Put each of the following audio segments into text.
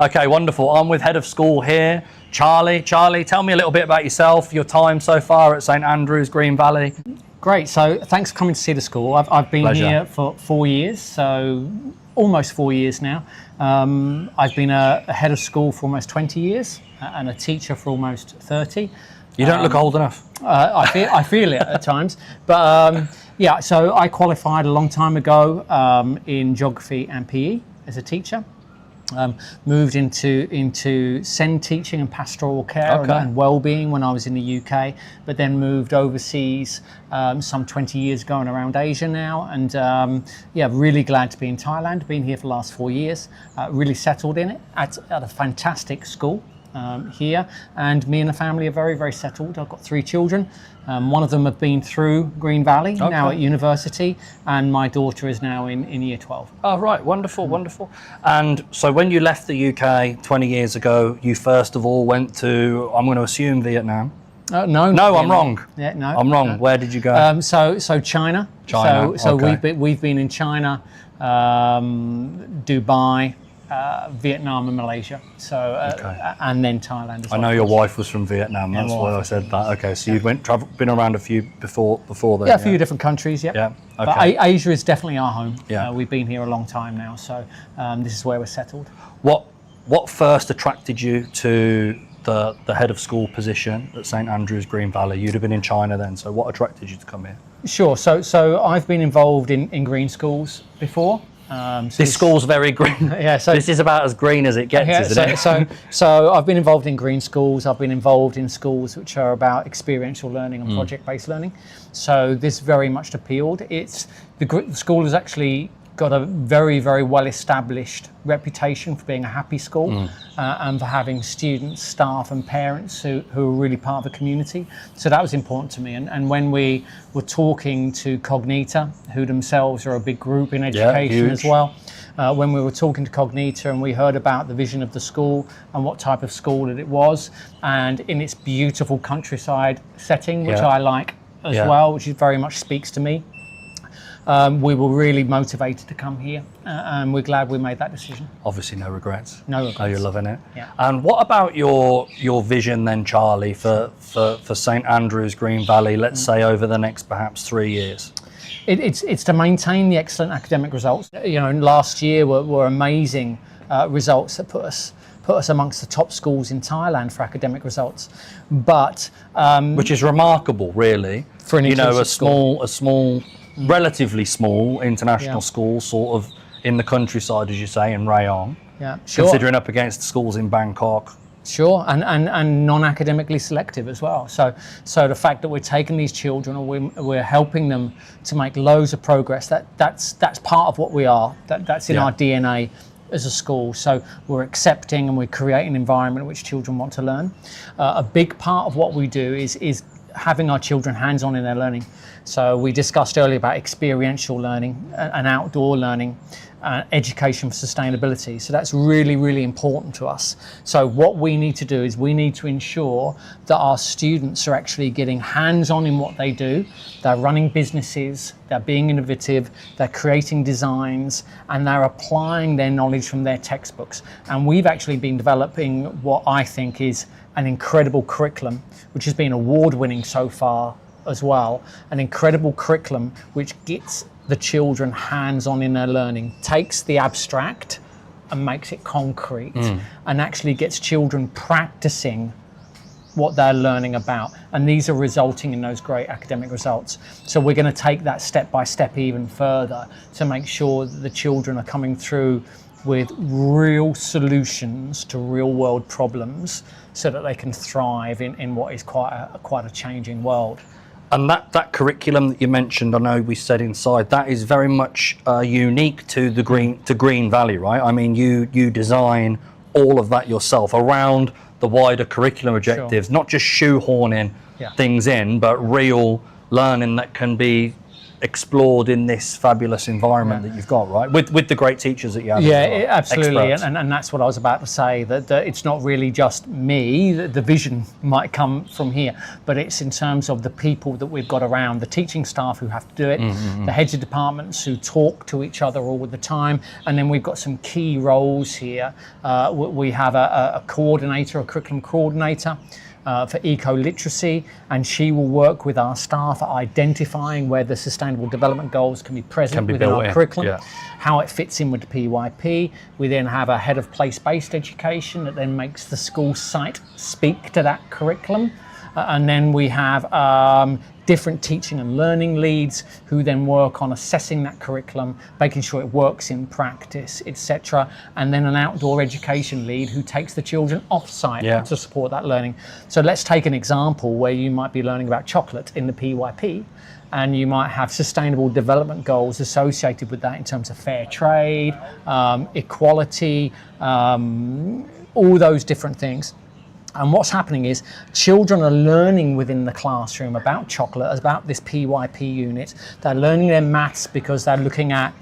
Okay, wonderful. I'm with Head of School here, Charlie. Charlie, tell me a little bit about yourself, your time so far at St Andrews, Green Valley. Great, so thanks for coming to see the school. I've been Pleasure. here for 4 years, so almost 4 years now. I've been a head of school for almost 20 years and a teacher for almost 30. You don't look old enough. I feel it at times, but yeah, so I qualified a long time ago in geography and PE as a teacher. Moved into SEND teaching and pastoral care and wellbeing when I was in the UK, but then moved overseas some 20 years ago and around Asia now. And yeah, really glad to be in Thailand. Been here for the last 4 years. Really settled in it at a fantastic school here, and me and the family are very, very settled. I've got 3 children. One of them have been through Green Valley, now at university, and my daughter is now in year 12. Oh, right, wonderful, wonderful. And so when you left the UK 20 years ago, you first of all went to, I'm going to assume Vietnam. No, I'm wrong. Yeah, no, I'm wrong. No. Where did you go? So China. China. So we've been in China, Dubai, Vietnam and Malaysia, and then Thailand as well. I know your wife was from Vietnam, that's why I said that. Okay, so you've been around a few before then? Yeah, a few different countries, yeah. Yeah, okay. But Asia is definitely our home. Yeah. We've been here a long time now, so this is where we're settled. What first attracted you to the head of school position at St Andrews, Green Valley? You'd have been in China then, so what attracted you to come here? Sure, so I've been involved in green schools before. This school's very green. Yeah, so this is about as green as it gets, isn't it? So I've been involved in green schools. I've been involved in schools which are about experiential learning and project-based learning. So this very much appealed. The school has actually got a very, very well-established reputation for being a happy school and for having students, staff and parents who are really part of the community. So that was important to me. And when we were talking to Cognita, who themselves are a big group in education as well, when we were talking to Cognita and we heard about the vision of the school and what type of school it was, and in its beautiful countryside setting, which I like as well, which very much speaks to me. We were really motivated to come here, and we're glad we made that decision. Obviously, no regrets. No regrets. Oh, you're loving it. Yeah. And what about your vision then, Charlie, for St Andrews, Green Valley? Let's say over the next perhaps 3 years. It's to maintain the excellent academic results. You know, last year were amazing results that put us amongst the top schools in Thailand for academic results. But which is remarkable, really, for an a small. Relatively small international school, sort of in the countryside, as you say, in Rayong. Yeah, sure. Considering up against schools in Bangkok. Sure, and non-academically selective as well. So the fact that we're taking these children, or we're helping them to make loads of progress, that's part of what we are. That's in our DNA as a school. So we're accepting and we're creating an environment in which children want to learn. A big part of what we do is having our children hands-on in their learning. So we discussed earlier about experiential learning and outdoor learning, education for sustainability. So that's really, really important to us. So what we need to do is we need to ensure that our students are actually getting hands-on in what they do. They're running businesses, they're being innovative, they're creating designs, and they're applying their knowledge from their textbooks. And we've actually been developing what I think is an incredible curriculum, which has been award-winning so far as well. An incredible curriculum which gets the children hands-on in their learning, takes the abstract and makes it concrete, and actually gets children practicing what they're learning about. And these are resulting in those great academic results. So we're going to take that step by step even further to make sure that the children are coming through with real solutions to real world problems so that they can thrive in what is quite a changing world. And that curriculum that you mentioned, I know we said inside, that is very much unique to Green Valley, right? I mean, you design all of that yourself around the wider curriculum objectives, not just shoehorning things in, but real learning that can be explored in this fabulous environment that you've got, right? With the great teachers that you have. Yeah, absolutely. Experts. And that's what I was about to say, that it's not really just me, the vision might come from here, but it's in terms of the people that we've got around, the teaching staff who have to do it, the heads of departments who talk to each other all the time, and then we've got some key roles here. We have a coordinator, a curriculum coordinator, for eco-literacy, and she will work with our staff at identifying where the sustainable development goals can be present within our curriculum, how it fits in with the PYP. We then have a head of place-based education that then makes the school site speak to that curriculum. And then we have different teaching and learning leads who then work on assessing that curriculum, making sure it works in practice, etc. And then an outdoor education lead who takes the children off-site to support that learning. So let's take an example where you might be learning about chocolate in the PYP, and you might have sustainable development goals associated with that in terms of fair trade, equality, all those different things. And what's happening is children are learning within the classroom about chocolate, about this PYP unit. They're learning their maths because they're looking at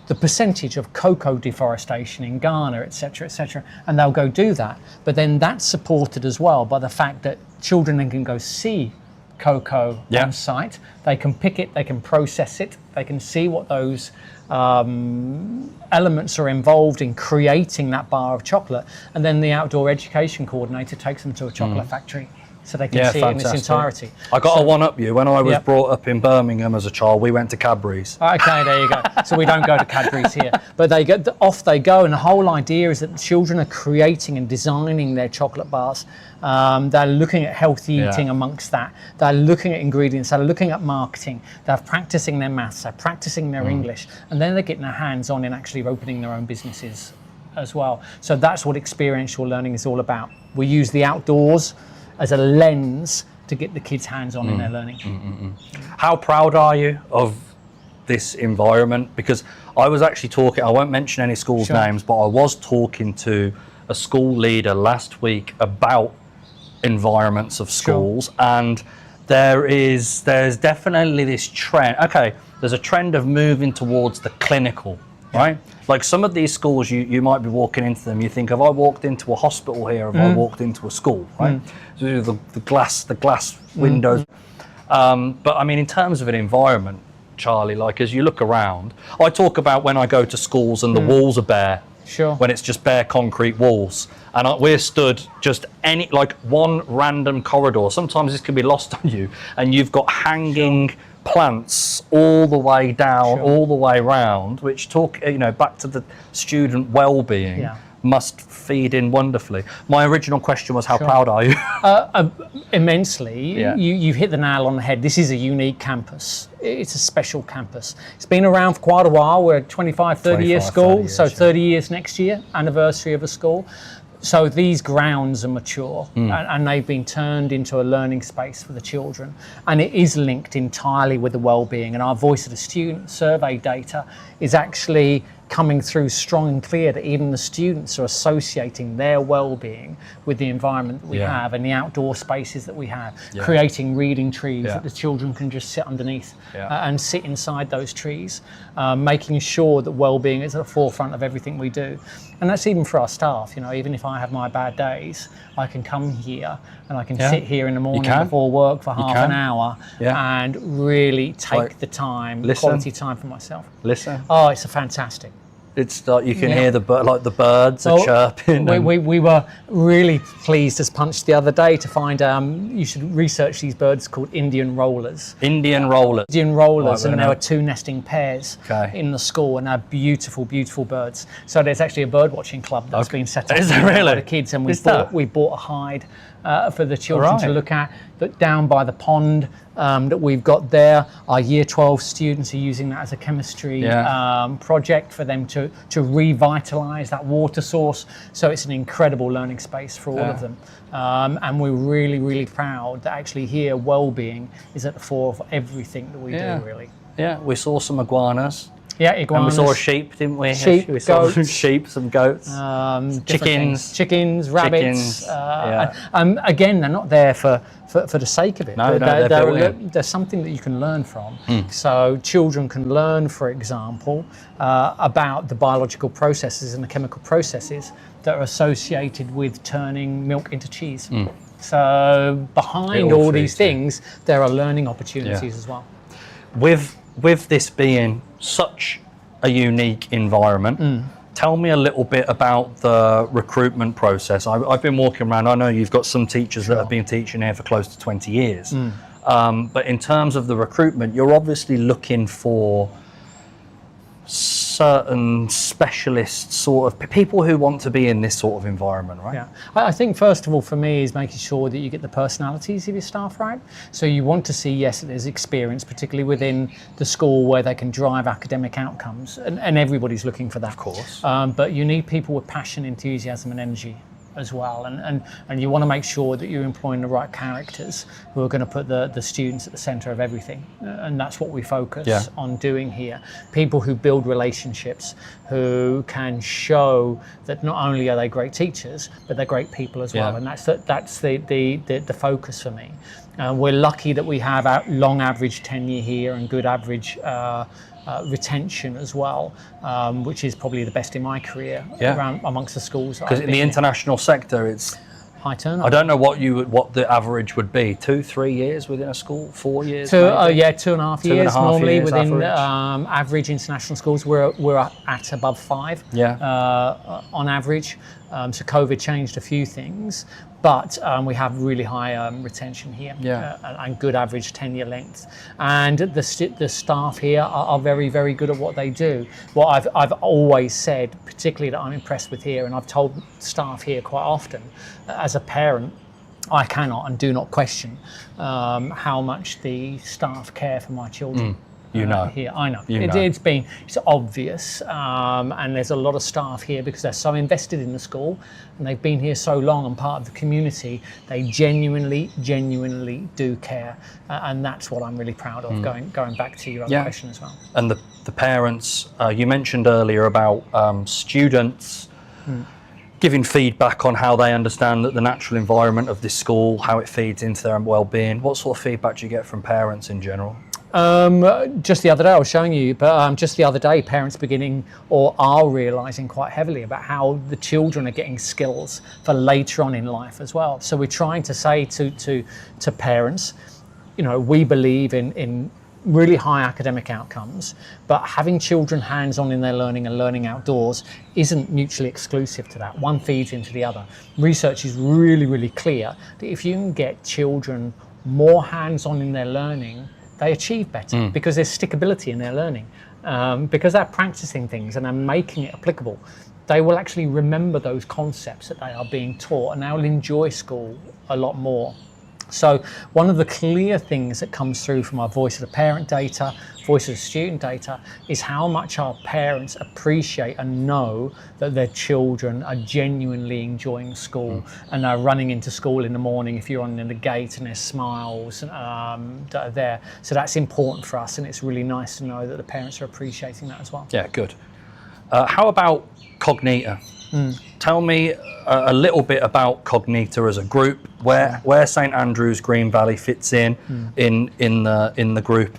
the percentage of cocoa deforestation in Ghana, etc., etc., and they'll go do that. But then that's supported as well by the fact that children then can go see cocoa on site. They can pick it, they can process it, they can see what those elements are involved in creating that bar of chocolate, and then the outdoor education coordinator takes them to a chocolate factory so they can see it in its entirety. I got a one-up you. When I was brought up in Birmingham as a child, we went to Cadbury's. Okay, there you go. So we don't go to Cadbury's here, but they get off they go, and the whole idea is that the children are creating and designing their chocolate bars. They're looking at healthy eating amongst that. They're looking at ingredients. They're looking at marketing. They're practicing their maths. They're practicing their English, and then they're getting their hands on in actually opening their own businesses as well. So that's what experiential learning is all about. We use the outdoors as a lens to get the kids hands on in their learning. How proud are you of this environment? Because I was actually talking, I won't mention any schools' names, but I was talking to a school leader last week about environments of schools, and there's definitely this trend. Okay, there's a trend of moving towards the clinical, right? Like some of these schools, you might be walking into them, you think, have I walked into a hospital here, have I walked into a school, right? So the glass windows. But I mean, in terms of an environment, Charlie, like as you look around, I talk about when I go to schools and the walls are bare. When it's just bare concrete walls, and we're stood just like one random corridor. Sometimes this can be lost on you, and you've got hanging plants all the way down, all the way round, which talk, back to the student well-being. Must feed in wonderfully. My original question was, how proud are you? Immensely. You've hit the nail on the head. This is a unique campus. It's a special campus. It's been around for quite a while. We're a 30-year school, so 30 years next year, anniversary of a school. So these grounds are mature, and they've been turned into a learning space for the children. And it is linked entirely with the well-being. And our Voice of the Student survey data is actually coming through strong and clear that even the students are associating their well-being with the environment that we have and the outdoor spaces that we have, creating reading trees that the children can just sit underneath and sit inside those trees, making sure that well-being is at the forefront of everything we do. And that's even for our staff. Even if I have my bad days, I can come here and I can sit here in the morning before work for half an hour and really take the time, quality time for myself. Oh, it's fantastic. It's like you can hear the birds are chirping. We were really pleased as Punch the other day to find you should research these birds called Indian rollers. Indian rollers, and there were 2 nesting pairs in the school, and they're beautiful, beautiful birds. So there's actually a bird watching club that's been set up by the kids, and we bought a hide for the children to look at. But down by the pond that we've got there, our Year 12 students are using that as a chemistry project for them to revitalise that water source. So it's an incredible learning space for all of them. And we're really, really proud that actually here well-being is at the fore of everything that we do, really. Yeah, we saw some iguanas. Yeah, iguanas. And we saw a sheep, didn't we? Sheep, we saw goats. sheep, some goats, chickens, rabbits. Again, they're not there for the sake of it. No, they're something that you can learn from. So children can learn, for example, about the biological processes and the chemical processes that are associated with turning milk into cheese. So behind all these things, there are learning opportunities as well. With this being such a unique environment, tell me a little bit about the recruitment process. I've been walking around. I know you've got some teachers that have been teaching here for close to 20 years. But in terms of the recruitment, you're obviously looking for certain specialist sort of people who want to be in this sort of environment, right? Yeah, I think first of all for me is making sure that you get the personalities of your staff right. So you want to see, yes, there's experience, particularly within the school where they can drive academic outcomes, and everybody's looking for that. Of course. But you need people with passion, enthusiasm and energy as well, and you want to make sure that you're employing the right characters who are going to put the students at the center of everything, and that's what we focus on doing here. People who build relationships, who can show that not only are they great teachers, but they're great people as well, and that's the focus for me. We're lucky that we have long average tenure here and good average retention as well, which is probably the best in my career around amongst the schools. Because in the international sector, it's high turnover. I don't know what the average would be. 2-3 years within a school, 4 years. 2.5 years normally within average international schools. We're at above 5. On average. So COVID changed a few things, but we have really high retention here and good average tenure length. And the staff here are very, very good at what they do. What I've always said, particularly that I'm impressed with here, and I've told staff here quite often, as a parent, I cannot and do not question how much the staff care for my children. Here, I know. It's obvious, and there's a lot of staff here because they're so invested in the school, and they've been here so long and part of the community. They genuinely do care, and that's what I'm really proud of. Going back to your other question as well. And the parents, you mentioned earlier about students giving feedback on how they understand that the natural environment of this school, how it feeds into their well-being. What sort of feedback do you get from parents in general? Just the other day I was showing you, but just the other day parents beginning or are realising quite heavily about how the children are getting skills for later on in life as well. So we're trying to say to parents, we believe in really high academic outcomes, but having children hands-on in their learning and learning outdoors isn't mutually exclusive to that. One feeds into the other. Research is really clear that if you can get children more hands-on in their learning, they achieve better because there's stickability in their learning. Because they're practicing things and they're making it applicable, they will actually remember those concepts that they are being taught, and they'll enjoy school a lot more. So one of the clear things that comes through from our Voice of the Parent data, Voice of the Student data, is how much our parents appreciate and know that their children are genuinely enjoying school and are running into school in the morning if you're on the gate, and there's smiles that are there. So that's important for us, and it's really nice to know that the parents are appreciating that as well. Yeah, good. How about Cognita? Tell me a little bit about Cognita as a group, where St Andrews Green Valley fits in the group.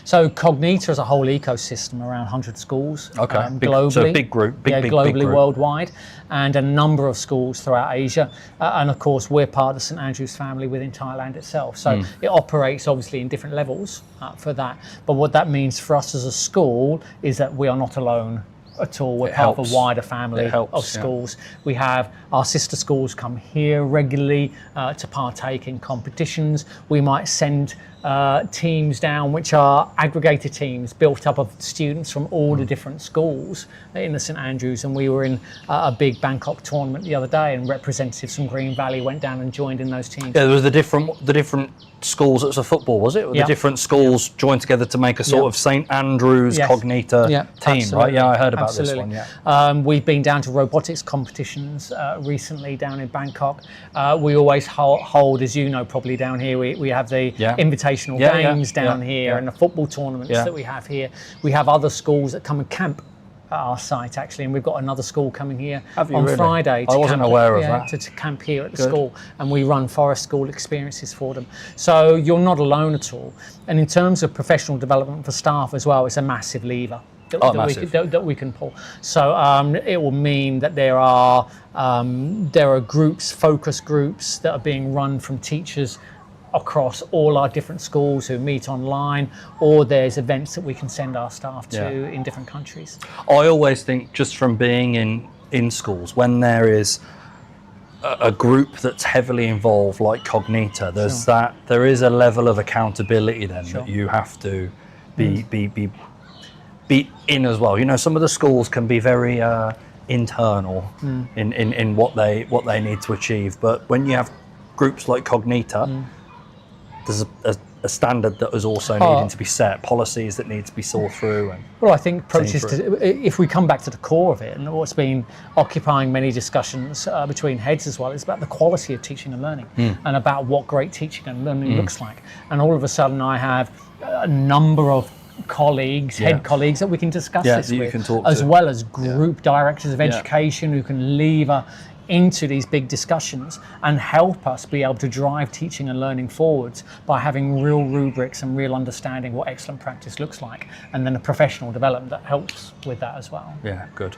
So Cognita is a whole ecosystem around 100 schools globally. So big group, big group. Worldwide, and a number of schools throughout Asia. And of course, we're part of the St Andrews family within Thailand itself. So it operates obviously in different levels for that. But what that means for us as a school is that we are not alone at all. We're part of a wider family of schools. We have our sister schools come here regularly to partake in competitions. We might send teams down, which are aggregated teams built up of students from all the different schools in the St Andrews. And we were in a big Bangkok tournament the other day, and representatives from Green Valley went down and joined in those teams. Yeah, there was the different schools. It was a football, was it? The different schools joined together to make a sort of St Andrews Cognita team, absolutely. right? Yeah, I heard about this one. Yeah. We've been down to robotics competitions recently down in Bangkok. We always hold, as you know, probably down here, we have the invitation invitational Yeah, games down here and the football tournaments that we have here. We have other schools that come and camp at our site actually, and we've got another school coming here on Friday. I wasn't aware of that. To camp here at the school, and we run forest school experiences for them. So you're not alone at all. And in terms of professional development for staff as well, it's a massive lever that we can pull. So it will mean that there are groups, focus groups that are being run from teachers across all our different schools who meet online, or there's events that we can send our staff to in different countries. I always think, just from being in schools, when there is a group that's heavily involved like Cognita, there is a level of accountability then that you have to be in as well. You know, some of the schools can be very internal in what they need to achieve, but when you have groups like Cognita, there's a standard that is also needing to be set, policies that need to be thought through. Well, I think approaches if we come back to the core of it, and what's been occupying many discussions between heads as well, is about the quality of teaching and learning, and about what great teaching and learning looks like. And all of a sudden I have a number of colleagues, head colleagues that we can discuss this with, as well as group directors of education who can lever into these big discussions and help us be able to drive teaching and learning forwards by having real rubrics and real understanding what excellent practice looks like, and then a professional development that helps with that as well. Yeah, good.